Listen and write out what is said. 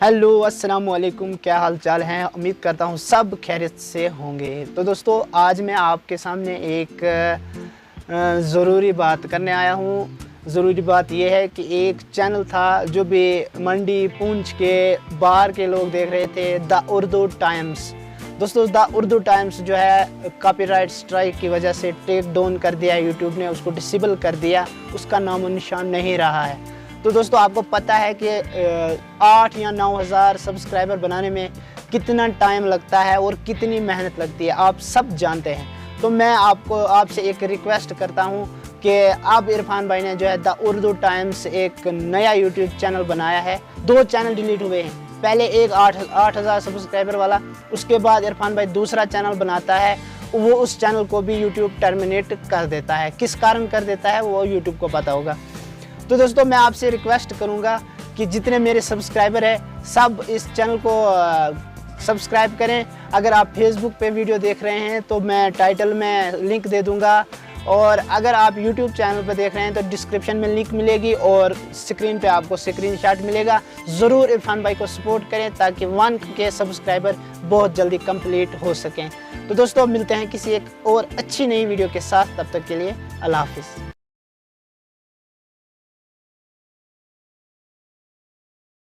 Hello अस्सलाम वालेकुम, क्या हाल चाल हैं। उम्मीद करता हूँ सब खैरियत से होंगे। तो दोस्तों, आज मैं आपके सामने एक ज़रूरी बात करने आया हूँ। ज़रूरी बात यह है कि एक चैनल था जो भी मंडी पूंछ के बाहर के लोग देख रहे थे, द उर्दू टाइम्स। दोस्तों, द उर्दू टाइम्स जो है कॉपीराइट स्ट्राइक की वजह से टेक डाउन कर दिया, यूट्यूब ने उसको डिसेबल कर दिया, उसका नामो निशान नहीं रहा है। तो दोस्तों, आपको पता है कि 8 या 9 हज़ार सब्सक्राइबर बनाने में कितना टाइम लगता है और कितनी मेहनत लगती है, आप सब जानते हैं। तो मैं आपसे एक रिक्वेस्ट करता हूं कि अब इरफान भाई ने जो है द उर्दू टाइम्स एक नया यूट्यूब चैनल बनाया है। 2 चैनल डिलीट हुए हैं, पहले एक 8 हज़ार सब्सक्राइबर वाला, उसके बाद इरफान भाई दूसरा चैनल बनाता है, वो उस चैनल को भी यूट्यूब टर्मिनेट कर देता है। किस कारण कर देता है वो यूट्यूब को पता होगा। तो दोस्तों, मैं आपसे रिक्वेस्ट करूंगा कि जितने मेरे सब्सक्राइबर हैं सब इस चैनल को सब्सक्राइब करें। अगर आप फेसबुक पे वीडियो देख रहे हैं तो मैं टाइटल में लिंक दे दूंगा, और अगर आप यूट्यूब चैनल पे देख रहे हैं तो डिस्क्रिप्शन में लिंक मिलेगी और स्क्रीन पे आपको स्क्रीनशॉट मिलेगा। ज़रूर इरफान भाई को सपोर्ट करें ताकि 1K सब्सक्राइबर बहुत जल्दी कंप्लीट हो सकें। तो दोस्तों, मिलते हैं किसी एक और अच्छी नई वीडियो के साथ। तब तक के लिए अल्लाह हाफिज़।